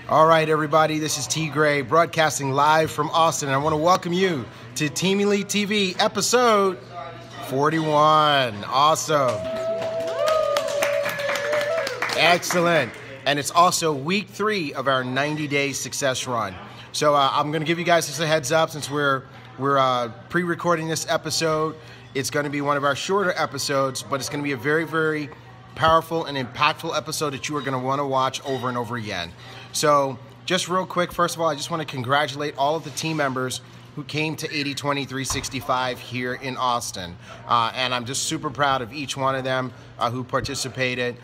All right, everybody, this is T. Gray broadcasting live from Austin. I want to welcome you to Team Elite TV episode 41. Awesome. Excellent. And it's also week 3 of our 90-day success run. So I'm going to give you guys just a heads up since we're pre-recording this episode. It's going to be one of our shorter episodes, but it's going to be a very, very powerful and impactful episode that you are going to want to watch over and over again. So just real quick, first of all, I just want to congratulate all of the team members who came to 80/20/365 here in Austin. And I'm just super proud of each one of them who participated.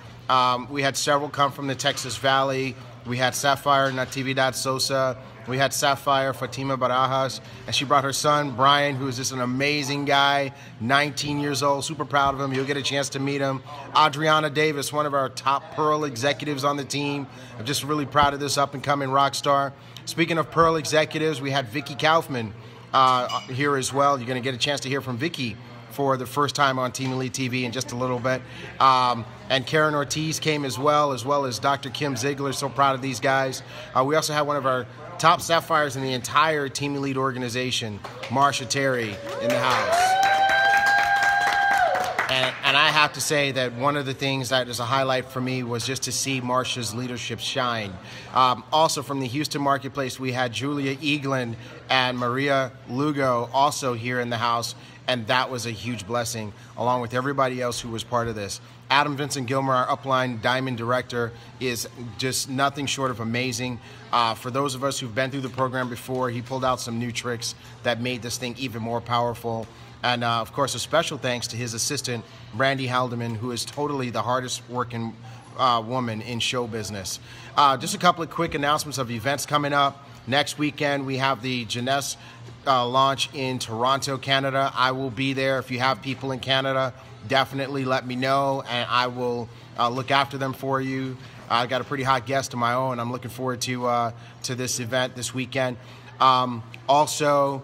We had several come from the Texas Valley. We had Sapphire Natividad Sosa. We had Sapphire Fatima Barajas, and she brought her son, Brian, who is just an amazing guy, 19 years old, super proud of him. You'll get a chance to meet him. Adriana Davis, one of our top Pearl executives on the team. I'm just really proud of this up-and-coming rock star. Speaking of Pearl executives, we had Vicky Kaufman here as well. You're going to get a chance to hear from Vicky for the first time on Team Elite TV in just a little bit. And Karen Ortiz came as well as Dr. Kim Ziegler. So proud of these guys. We also had one of our top Sapphires in the entire Team Elite organization, Marsha Terry, in the house. And I have to say that one of the things that is a highlight for me was just to see Marsha's leadership shine. Also from the Houston marketplace, we had Julia Eaglin and Maria Lugo also here in the house, and that was a huge blessing, along with everybody else who was part of this. Adam Vincent Gilmer, our Upline Diamond Director, is just nothing short of amazing. For those of us who've been through the program before, he pulled out some new tricks that made this thing even more powerful. And of course, a special thanks to his assistant, Brandy Haldeman, who is totally the hardest working woman in show business. Just a couple of quick announcements of events coming up. Next weekend, we have the Jeunesse launch in Toronto, Canada. I will be there. If you have people in Canada, definitely let me know, and I will look after them for you. I got a pretty hot guest of my own. I'm looking forward to this event this weekend. Also,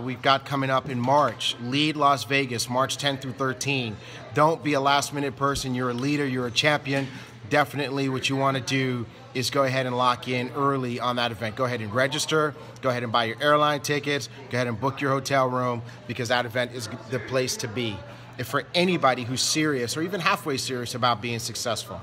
we've got coming up in March, Lead Las Vegas, March 10th through 13. Don't be a last-minute person. You're a leader. You're a champion. Definitely what you want to do is go ahead and lock in early on that event. Go ahead and register. Go ahead and buy your airline tickets. Go ahead and book your hotel room, because that event is the place to be if for anybody who's serious or even halfway serious about being successful.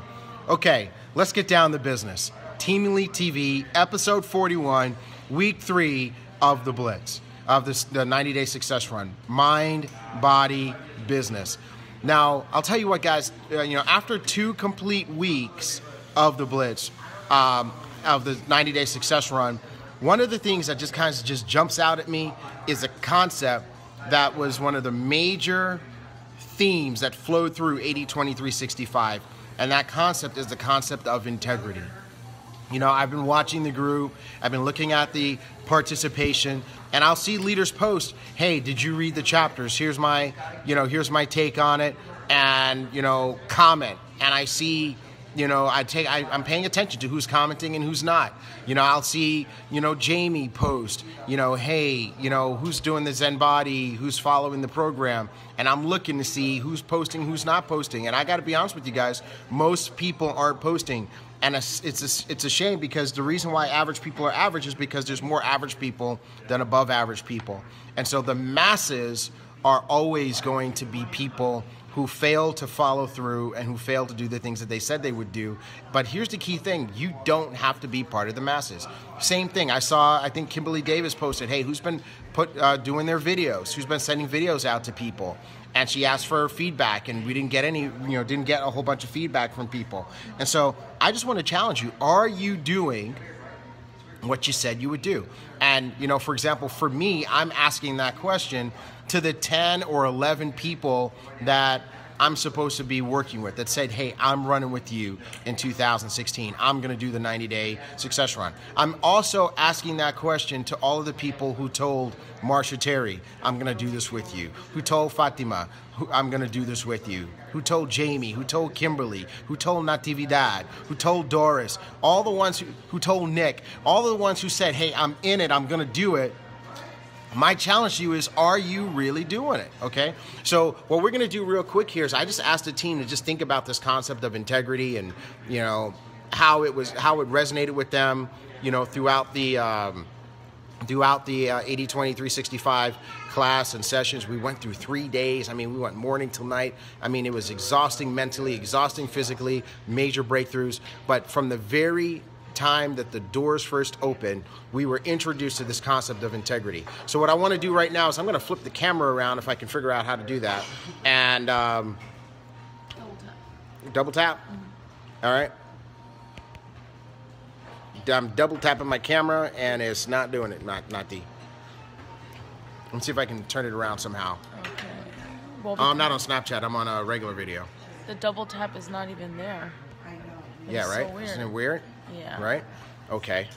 Okay, let's get down to business. Team Elite TV, episode 41, week 3 of the Blitz, of the 90-day success run. Mind, body, business. Now, I'll tell you what, guys, after 2 complete weeks of the Blitz, of the 90-day success run, one of the things that just kind of just jumps out at me is a concept that was one of the major themes that flowed through 80/20/365, and that concept is the concept of integrity. I've been watching the group, I've been looking at the participation, and I'll see leaders post, hey, did you read the chapters? Here's my take on it, and, comment. And I see, I'm paying attention to who's commenting and who's not. I'll see, Jamie post, hey, who's doing the Zen Body, who's following the program. And I'm looking to see who's posting, who's not posting. And I got to be honest with you guys, most people aren't posting. And it's a shame, because the reason why average people are average is because there's more average people than above average people. And so the masses are always going to be people who fail to follow through and who fail to do the things that they said they would do. But here's the key thing. You don't have to be part of the masses. Same thing. I think Kimberly Davis posted, hey, who's been doing their videos? Who's been sending videos out to people? And she asked for feedback, and we didn't get didn't get a whole bunch of feedback from people. And so I just want to challenge you. Are you doing what you said you would do? And, for example, for me, I'm asking that question to the 10 or 11 people that I'm supposed to be working with that said, hey, I'm running with you in 2016. I'm going to do the 90-day success run. I'm also asking that question to all of the people who told Marsha Terry, I'm going to do this with you, who told Fatima, I'm going to do this with you, who told Jamie, who told Kimberly, who told Natividad, who told Doris, all the ones who told Nick, all the ones who said, hey, I'm in it, I'm going to do it. My challenge to you is, are you really doing it, okay? So what we're going to do real quick here is I just asked the team to just think about this concept of integrity and, how it resonated with them, you know, throughout the 80/20/365 class and sessions. We went through 3 days. I mean, we went morning till night. I mean, it was exhausting mentally, exhausting physically, major breakthroughs. But from the very time that the doors first opened, we were introduced to this concept of integrity. So what I want to do right now is I'm going to flip the camera around if I can figure out how to do that. And double tap. All right. I'm double tapping my camera and it's not doing it. Not D. Let's see if I can turn it around somehow. Okay. Well, I'm not on Snapchat. I'm on a regular video. The double tap is not even there. I know. Yeah, right? So weird. Isn't it weird? Yeah. Right? Okay.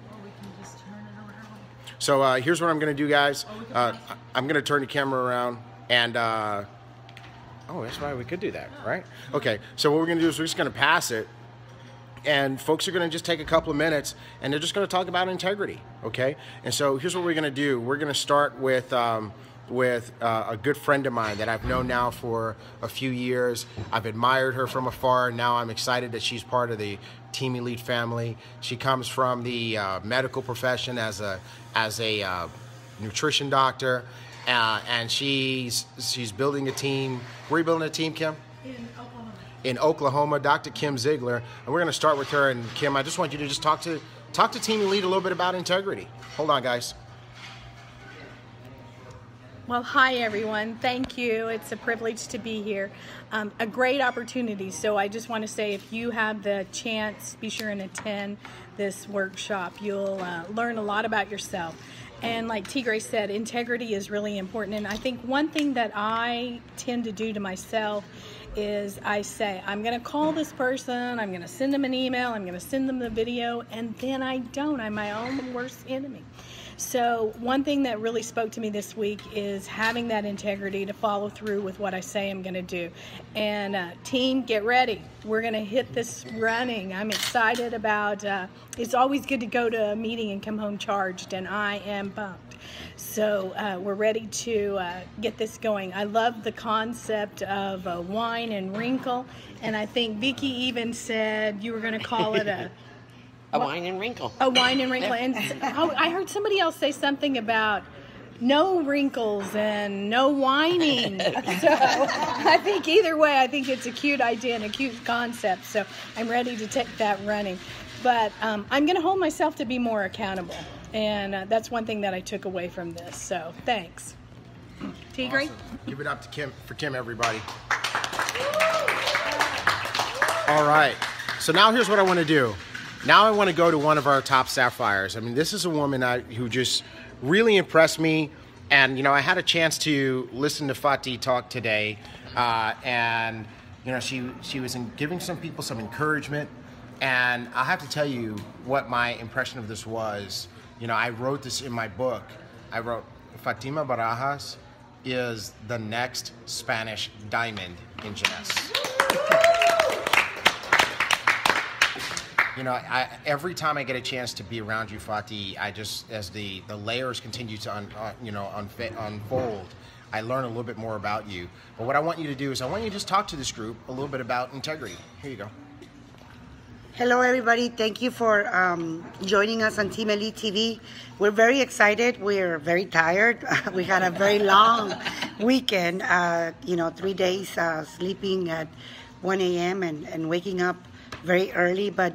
Well, we can just turn it around. So here's what I'm going to do, guys. I'm going to turn the camera around and... oh, that's right. We could do that, right? Okay. So what we're going to do is we're just going to pass it. And folks are going to just take a couple of minutes and they're just going to talk about integrity, okay? And so here's what we're going to do. We're going to start with a good friend of mine that I've known now for a few years. I've admired her from afar. Now I'm excited that she's part of the Team Elite family. She comes from the medical profession as a nutrition doctor, and she's building a team. Where are you building a team, Kim? In Oklahoma, Dr. Kim Ziegler, and we're going to start with her. And Kim, I just want you to just talk to Team Elite a little bit about integrity. Hold on, guys. Well, hi everyone. Thank you. It's a privilege to be here. A great opportunity. So I just want to say, if you have the chance, be sure and attend this workshop. You'll learn a lot about yourself. And like T. Grace said, integrity is really important. And I think one thing that I tend to do to myself is I say, I'm going to call this person, I'm going to send them an email, I'm going to send them the video, and then I don't. I'm my own worst enemy. So one thing that really spoke to me this week is having that integrity to follow through with what I say I'm going to do. And team, get ready. We're going to hit this running. I'm excited about, it's always good to go to a meeting and come home charged, and I am pumped. So we're ready to get this going. I love the concept of wine and wrinkle, and I think Vicki even said you were going to call it a wine and wrinkle. A wine and wrinkle. And I heard somebody else say something about no wrinkles and no whining. So I think either way, I think it's a cute idea and a cute concept. So I'm ready to take that running. But I'm going to hold myself to be more accountable. And that's one thing that I took away from this. So thanks. Tigre? Awesome. Give it up to Kim, for Kim, everybody. All right. So now here's what I want to do. Now I want to go to one of our top sapphires. I mean, this is a woman who just really impressed me. And, you know, I had a chance to listen to Fatih talk today. And, you know, she was giving some people some encouragement. And I have to tell you what my impression of this was. You know, I wrote this in my book. I wrote, Fatima Barajas is the next Spanish Diamond in Jeunesse. You know, every time I get a chance to be around you, Fatih, I just, as the layers continue to unfold, I learn a little bit more about you. But what I want you to do is I want you to just talk to this group a little bit about integrity. Here you go. Hello, everybody. Thank you for joining us on Team Elite TV. We're very excited. We're very tired. We had a very long weekend, 3 days sleeping at 1 a.m. and waking up very early. But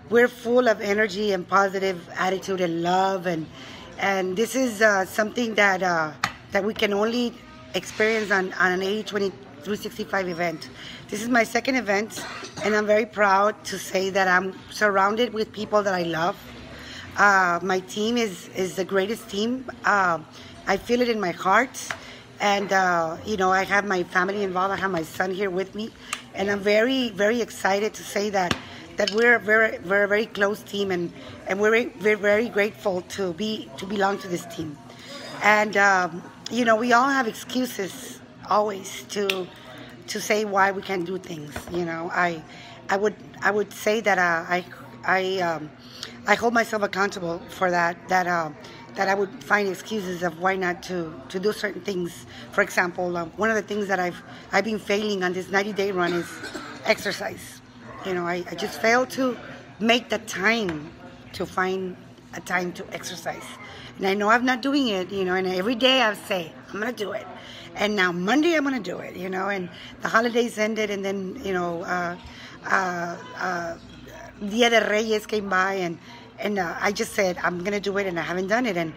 we're full of energy and positive attitude and love. And this is something that we can only experience on an 80/20/365 event. This is my second event, and I'm very proud to say that I'm surrounded with people that I love. My team is the greatest team. I feel it in my heart, and I have my family involved. I have my son here with me, and I'm very, very excited to say that we're a very close team, and we're very grateful to belong to this team. And we all have excuses always to say why we can't do things. I would say that I hold myself accountable for that I would find excuses of why not to do certain things. For example, one of the things that I've been failing on this 90-day run is exercise. You know, I just fail to make the time to find a time to exercise. And I know I'm not doing it, you know, and every day I say, I'm going to do it. And now Monday I'm going to do it, you know, and the holidays ended, and then, you know, Dia de Reyes came by, and I just said, I'm going to do it, and I haven't done it. And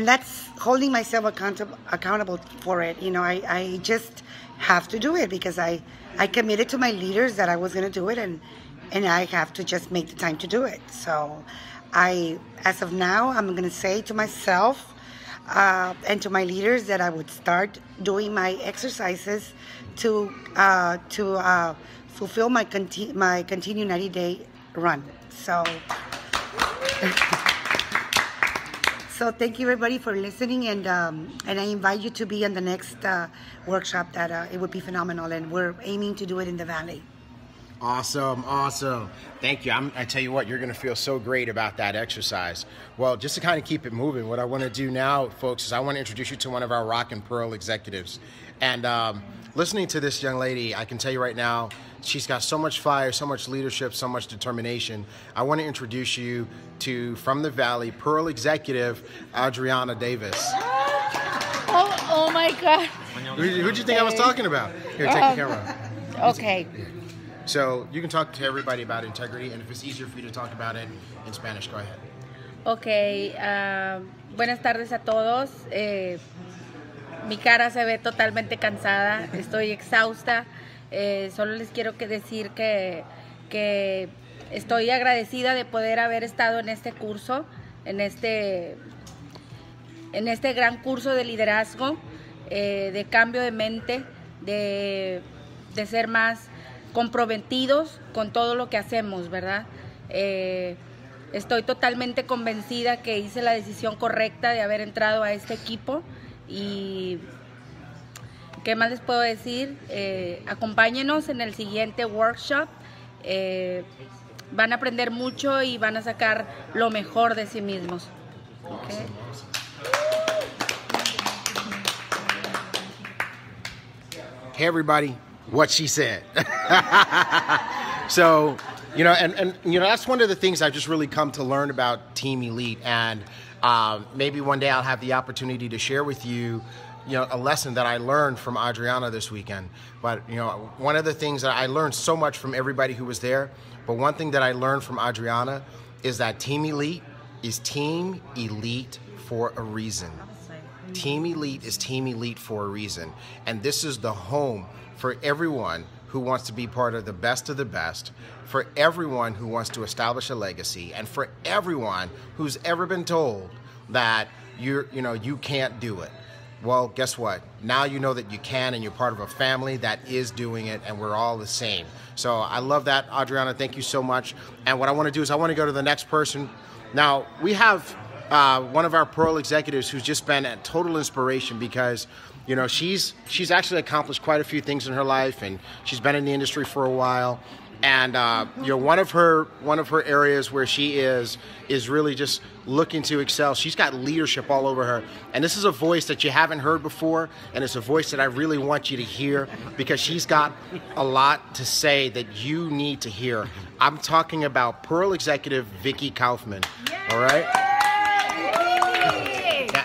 that's holding myself accountable for it. You know, I just have to do it because I committed to my leaders that I was going to do it, and I have to just make the time to do it. So as of now, I'm going to say to myself and to my leaders that I would start doing my exercises to fulfill my continued 90-day run. So thank you everybody for listening, and I invite you to be on the next workshop. That it would be phenomenal, and we're aiming to do it in the Valley. Awesome. Thank you. I tell you what, you're going to feel so great about that exercise. Well, just to kind of keep it moving, what I want to do now, folks, is I want to introduce you to one of our Rock and Pearl executives. And listening to this young lady, I can tell you right now, she's got so much fire, so much leadership, so much determination. I want to introduce you to, from the Valley, Pearl executive, Adriana Davis. Oh my God. Who'd you think I was talking about? Here, take the camera. Okay. So you can talk to everybody about integrity, and if it's easier for you to talk about it in Spanish, go ahead. Ok, buenas tardes a todos. Mi cara se ve totalmente cansada, estoy exhausta. Solo les quiero decir que estoy agradecida de poder haber estado en este curso, en este gran curso de liderazgo, de cambio de mente, de ser más comprometidos con todo lo que hacemos, ¿verdad? Estoy totalmente convencida que hice la decisión correcta de haber entrado a este equipo. Y ¿qué más les puedo decir? Acompáñenos en el siguiente workshop. Van a aprender mucho y van a sacar lo mejor de sí mismos. Okay. Hey everybody, what she said. So, you know, and you know, that's one of the things I've just really come to learn about Team Elite, and maybe one day I'll have the opportunity to share with you, you know, a lesson that I learned from Adriana this weekend. But, you know, one of the things that I learned so much from everybody who was there, but one thing that I learned from Adriana is that Team Elite is Team Elite for a reason. Team Elite is Team Elite for a reason. And this is the home for everyone who wants to be part of the best, for everyone who wants to establish a legacy, and for everyone who's ever been told that you can't do it. Well, guess what? Now you know that you can, and you're part of a family that is doing it, and we're all the same. So I love that, Adriana. Thank you so much. And what I want to do is I want to go to the next person. Now, we have one of our Pearl executives who's just been a total inspiration because, you know, she's actually accomplished quite a few things in her life, and she's been in the industry for a while. And you know, one of her areas where she is really just looking to excel. She's got leadership all over her, and this is a voice that you haven't heard before, and it's a voice that I really want you to hear because she's got a lot to say that you need to hear. I'm talking about Pearl executive Vicki Kaufman. All right.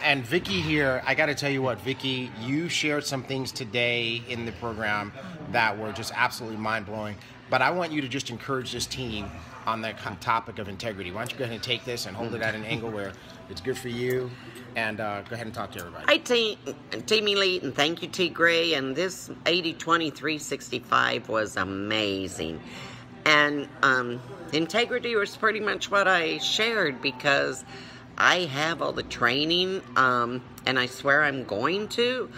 And Vicki here, I got to tell you what, Vicki, you shared some things today in the program that were just absolutely mind-blowing. But I want you to just encourage this team on the topic of integrity. Why don't you go ahead and take this and hold it at an angle where it's good for you, and go ahead and talk to everybody. Hi, Team Elite, and thank you, T. Gray. And this 80-20-365 was amazing. And integrity was pretty much what I shared because I have all the training, and I swear I'm going to,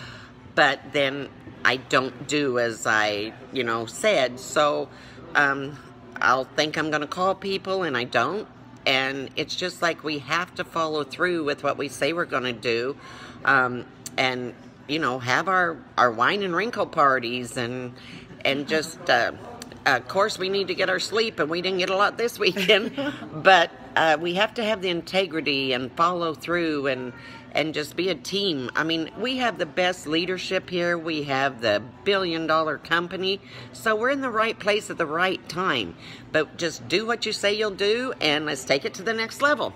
but then I don't do as I, said. So I'll think I'm going to call people, and I don't. And it's just like we have to follow through with what we say we're going to do, and have our wine and wrinkle parties, and just of course, we need to get our sleep, and we didn't get a lot this weekend. But we have to have the integrity and follow through and just be a team. I mean, we have the best leadership here. We have the billion-dollar company. So we're in the right place at the right time. But just do what you say you'll do, and let's take it to the next level.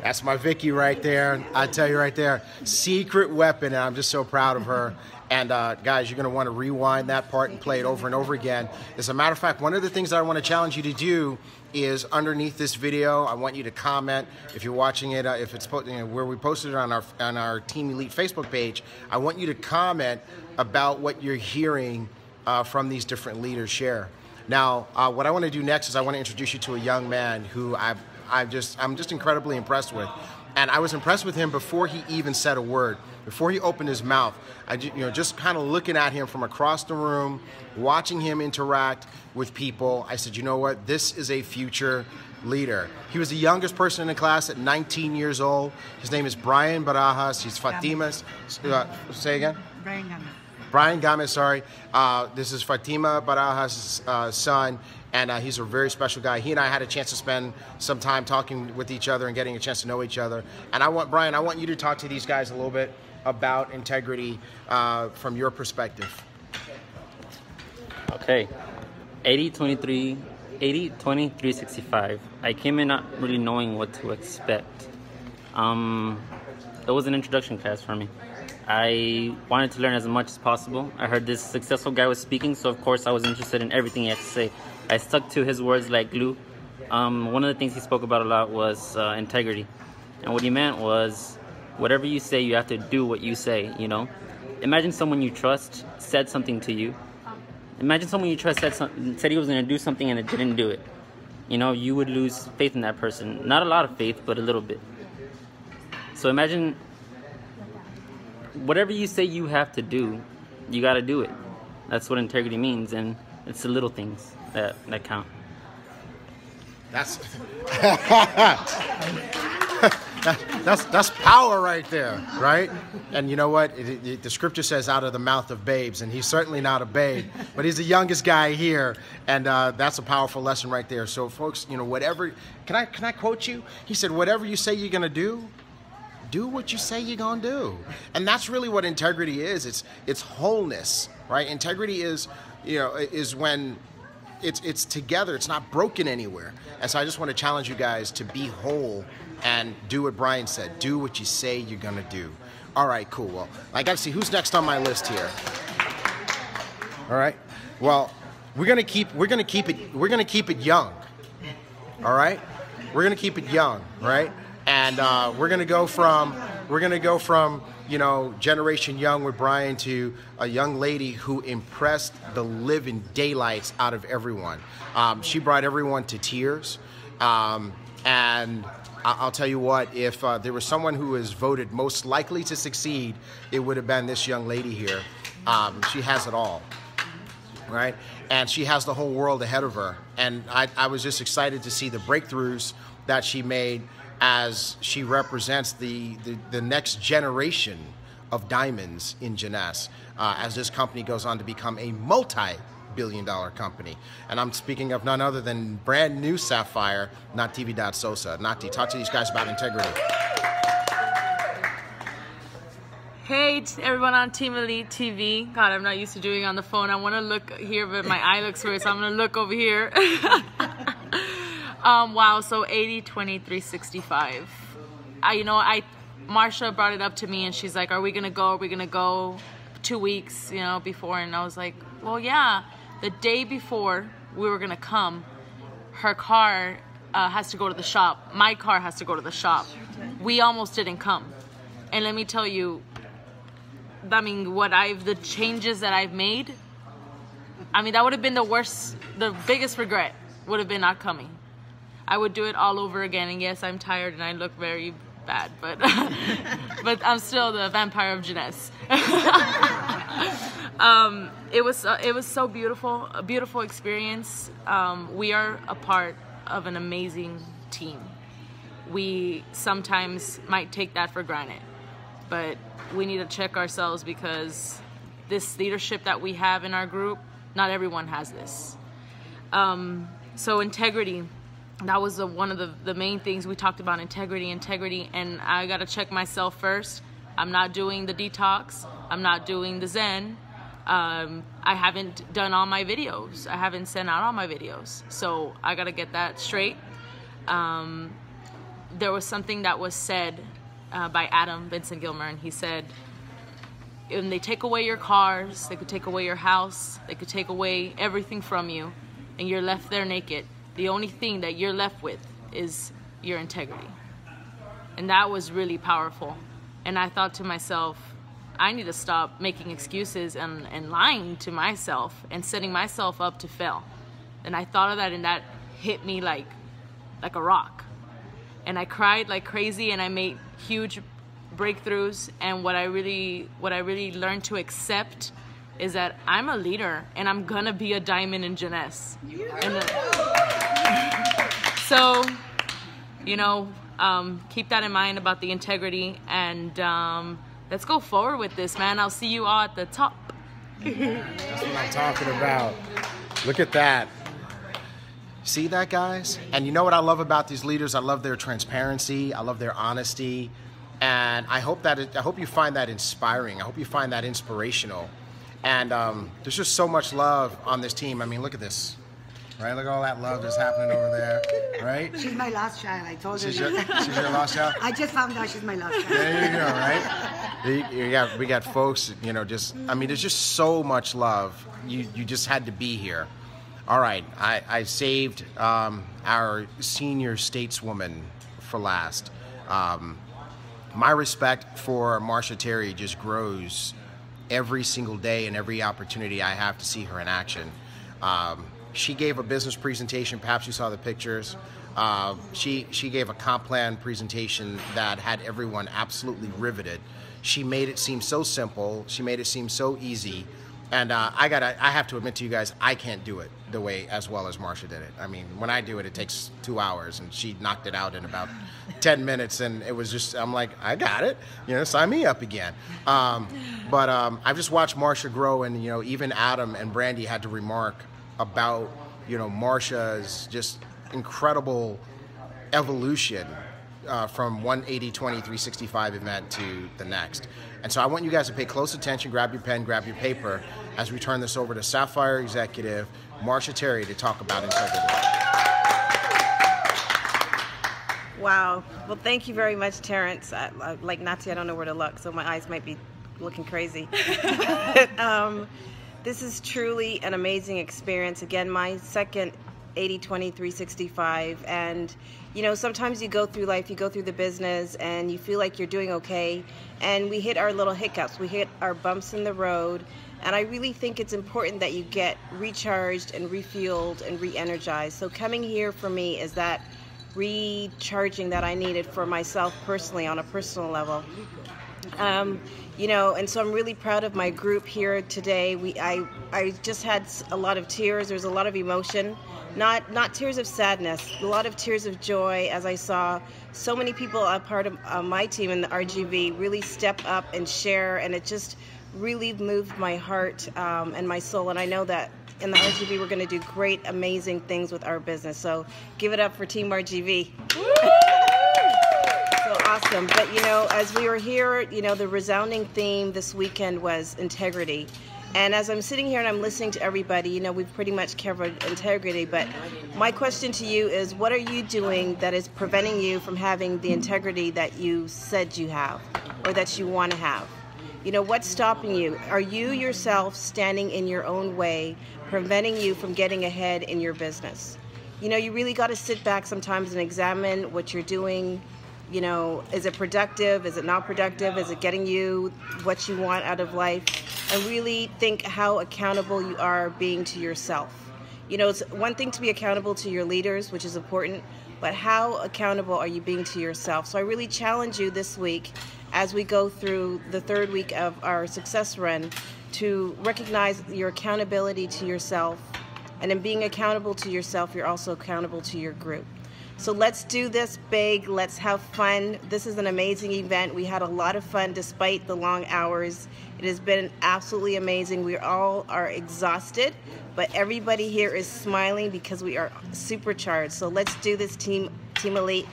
That's my Vicky right there. I tell you right there, secret weapon, and I'm just so proud of her. And guys, you're going to want to rewind that part and play it over and over again. As a matter of fact, one of the things that I want to challenge you to do is underneath this video, I want you to comment. If you're watching it, if it's where we posted it on our Team Elite Facebook page, I want you to comment about what you're hearing from these different leaders share. Now, what I want to do next is I want to introduce you to a young man who I'm just incredibly impressed with. And I was impressed with him before he even said a word, before he opened his mouth. Just kind of looking at him from across the room, watching him interact with people, I said, you know what? This is a future leader. He was the youngest person in the class at 19 years old. His name is Brian Barajas. He's Fatima's. Say again? Brian Gomez. Brian Gomez, sorry. This is Fatima Barajas' son. And he's a very special guy. He and I had a chance to spend some time talking with each other and getting a chance to know each other. And Brian, I want you to talk to these guys a little bit about integrity from your perspective. Okay, 80-23-65. I came in not really knowing what to expect. It was an introduction class for me. I wanted to learn as much as possible. I heard this successful guy was speaking, so of course I was interested in everything he had to say. I stuck to his words like glue. One of the things he spoke about a lot was integrity. And what he meant was, whatever you say, you have to do what you say, you know? Imagine someone you trust said something to you. Imagine someone you trust said he was going to do something and it didn't do it. You know, you would lose faith in that person. Not a lot of faith, but a little bit. So imagine, whatever you say you have to do, you got to do it. That's what integrity means, and it's the little things that count. That's that's power right there, right? And you know what? The scripture says, "Out of the mouth of babes," and he's certainly not a babe, but he's the youngest guy here, and that's a powerful lesson right there. So, folks, you know, whatever. Can I quote you? He said, "Whatever you say you're gonna do what you say you're gonna do," and that's really what integrity is. It's wholeness, right? Integrity is, you know, is when it's together. It's not broken anywhere. And so I just want to challenge you guys to be whole and do what Brian said. Do what you say you're gonna do. All right, cool. Well, I got to see who's next on my list here. All right. Well, we're gonna keep it young. All right. We're gonna keep it young, right? And we're gonna go from you know, Generation Young with Brian to a young lady who impressed the living daylights out of everyone. She brought everyone to tears. And I'll tell you what, if there was someone who was voted most likely to succeed, it would have been this young lady here. She has it all, right? And she has the whole world ahead of her. And I was just excited to see the breakthroughs that she made as she represents the next generation of diamonds in Jeunesse, as this company goes on to become a multi-billion-dollar company. And I'm speaking of none other than brand new Sapphire, Natividad-Sosa. Nati, talk to these guys about integrity. Hey, everyone on Team Elite TV. God, I'm not used to doing it on the phone. I want to look here, but my eye looks weird, so I'm going to look over here. Wow, so 80-23-65. Marsha brought it up to me, and she's like, are we going to go? Are we going to go 2 weeks, you know, before? And I was like, well, yeah. The day before we were going to come, her car has to go to the shop. My car has to go to the shop. We almost didn't come. And let me tell you, I mean, the changes that I've made, I mean, that would have been the biggest regret would have been not coming. I would do it all over again, and yes, I'm tired and I look very bad, but but I'm still the vampire of Jeunesse. It was so beautiful, a beautiful experience. We are a part of an amazing team. We sometimes might take that for granted, but we need to check ourselves, because this leadership that we have in our group, not everyone has this. So integrity, that was one of the main things we talked about, integrity, and I got to check myself first. I'm not doing the detox. I'm not doing the Zen. I haven't done all my videos. I haven't sent out all my videos. So I got to get that straight. There was something that was said by Adam Vincent Gilmer, and he said, when they take away your cars, they could take away your house, they could take away everything from you, and you're left there naked. The only thing that you're left with is your integrity. And that was really powerful. And I thought to myself, I need to stop making excuses and lying to myself and setting myself up to fail. And I thought of that, and that hit me like a rock. And I cried like crazy, and I made huge breakthroughs. And what I really learned to accept is that I'm a leader, and I'm gonna be a diamond in Jeunesse. So, keep that in mind about the integrity, and let's go forward with this, man. I'll see you all at the top. That's what I'm talking about. Look at that. See that, guys? And you know what I love about these leaders? I love their transparency. I love their honesty. And I hope you find that inspiring. I hope you find that inspirational. And there's just so much love on this team. I mean, look at this. Right? Look at all that love that's happening over there. Right? She's my lost child. I told her. She's your lost child? I just found out she's my lost child. There you go, right? We got folks, there's just so much love. You just had to be here. All right, I saved our senior stateswoman for last. My respect for Marsha Terry just grows every single day and every opportunity I have to see her in action. She gave a business presentation. Perhaps you saw the pictures. She gave a comp plan presentation that had everyone absolutely riveted. She made it seem so simple. She made it seem so easy. And I have to admit to you guys, I can't do it the way as well as Marsha did it. I mean, when I do it, it takes 2 hours, and she knocked it out in about 10 minutes, and it was just, I'm like, I got it. Sign me up again. But I've just watched Marsha grow, and even Adam and Brandy had to remark about Marsha's just incredible evolution from one 80-20-365 event to the next. And so I want you guys to pay close attention, grab your pen, grab your paper, as we turn this over to Sapphire executive Marsha Terry to talk about integrity. Wow. Well, thank you very much, Terrence. Like Nazi, I don't know where to look, so my eyes might be looking crazy. This is truly an amazing experience. Again, my second 80-20-365, and sometimes you go through life, you go through the business, and you feel like you're doing okay, and we hit our little hiccups, we hit our bumps in the road, and I really think it's important that you get recharged and refueled and re-energized. So coming here for me is that recharging that I needed for myself personally on a personal level. And so I'm really proud of my group here today. I just had a lot of tears. There's a lot of emotion, not tears of sadness, a lot of tears of joy as I saw so many people, a part of my team in the RGV, really step up and share, and it just really moved my heart and my soul. And I know that in the RGV we're going to do great, amazing things with our business. So give it up for Team RGV. Awesome. But as we were here, the resounding theme this weekend was integrity. And as I'm sitting here and I'm listening to everybody, we've pretty much covered integrity, but my question to you is, what are you doing that is preventing you from having the integrity that you said you have or that you want to have? What's stopping you? Are you yourself standing in your own way, preventing you from getting ahead in your business? You really got to sit back sometimes and examine what you're doing. Is it productive? Is it not productive? Is it getting you what you want out of life? And really think how accountable you are being to yourself. It's one thing to be accountable to your leaders, which is important, but how accountable are you being to yourself? So I really challenge you this week, as we go through the third week of our success run, to recognize your accountability to yourself. And in being accountable to yourself, you're also accountable to your group. So let's do this big. Let's have fun. This is an amazing event. We had a lot of fun despite the long hours. It has been absolutely amazing. We all are exhausted, but everybody here is smiling because we are supercharged. So let's do this, Team Elite.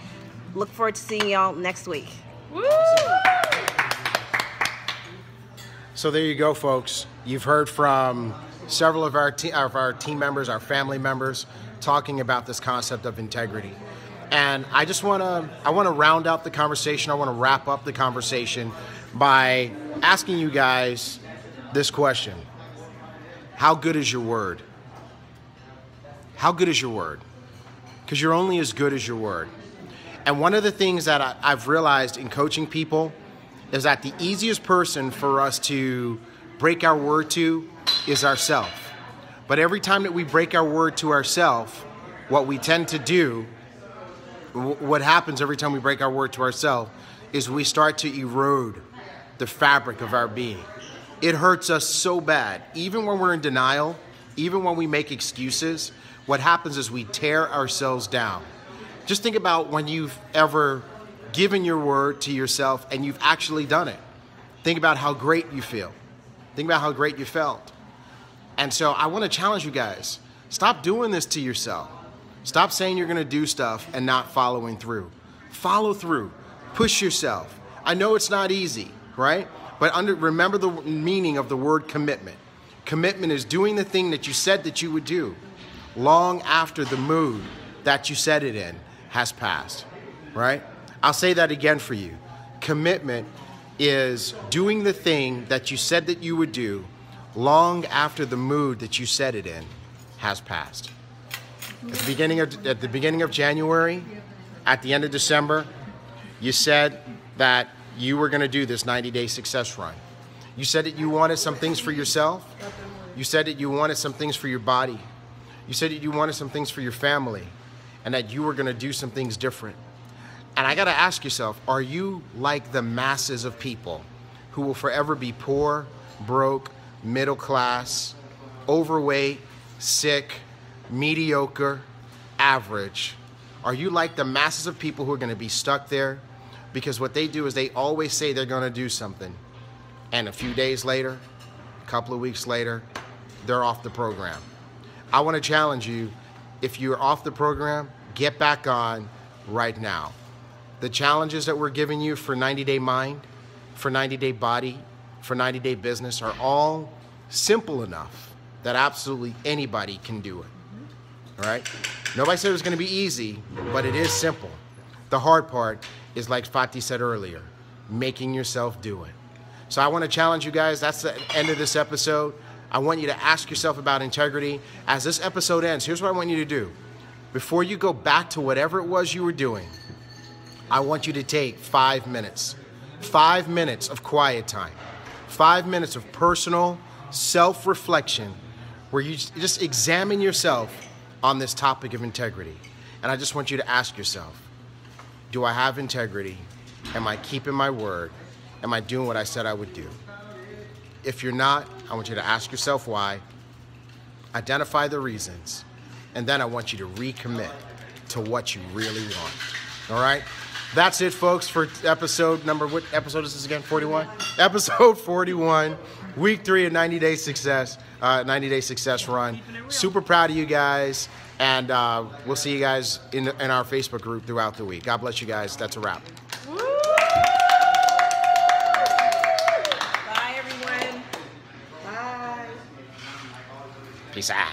Look forward to seeing y'all next week. Woo! So there you go, folks. You've heard from several of our team members, our family members, talking about this concept of integrity. And I want to round out the conversation. I want to wrap up the conversation by asking you guys this question. How good is your word? How good is your word? Because you're only as good as your word. And one of the things that I've realized in coaching people is that the easiest person for us to break our word to is ourselves. But every time that we break our word to ourselves, what we tend to do, what happens every time we break our word to ourselves, is we start to erode the fabric of our being. It hurts us so bad. Even when we're in denial, even when we make excuses, what happens is we tear ourselves down. Just think about when you've ever given your word to yourself and you've actually done it. Think about how great you feel. Think about how great you felt. And so I want to challenge you guys. Stop doing this to yourself. Stop saying you're going to do stuff and not following through. Follow through. Push yourself. I know it's not easy, right? But remember the meaning of the word commitment. Commitment is doing the thing that you said that you would do long after the mood that you said it in has passed, right? I'll say that again for you. Commitment is doing the thing that you said that you would do long after the mood that you said it in has passed. At the beginning of January, at the end of December, you said that you were going to do this 90-day success run. You said that you wanted some things for yourself. You said that you wanted some things for your body. You said that you wanted some things for your family, and that you were going to do some things different. And I got to ask yourself, are you like the masses of people who will forever be poor, broke, middle class, overweight, sick, mediocre, average? Are you like the masses of people who are going to be stuck there? Because what they do is they always say they're going to do something, and a few days later, a couple of weeks later, they're off the program. I want to challenge you, if you're off the program, get back on right now. The challenges that we're giving you for 90-day mind, for 90-day body, for 90-day business are all simple enough that absolutely anybody can do it. All right? Nobody said it was going to be easy, but it is simple. The hard part is, like Fatih said earlier, making yourself do it. So I want to challenge you guys. That's the end of this episode. I want you to ask yourself about integrity. As this episode ends, here's what I want you to do. Before you go back to whatever it was you were doing, I want you to take 5 minutes. 5 minutes of quiet time. 5 minutes of personal self-reflection where you just examine yourself on this topic of integrity. And I just want you to ask yourself, do I have integrity? Am I keeping my word? Am I doing what I said I would do? If you're not, I want you to ask yourself why, identify the reasons, and then I want you to recommit to what you really want. All right? That's it, folks, for episode number, what episode is this again, 41? Episode 41, week 3 of 90-day success, 90-day success run. Super proud of you guys, and we'll see you guys in our Facebook group throughout the week. God bless you guys. That's a wrap. Bye, everyone. Bye. Peace out.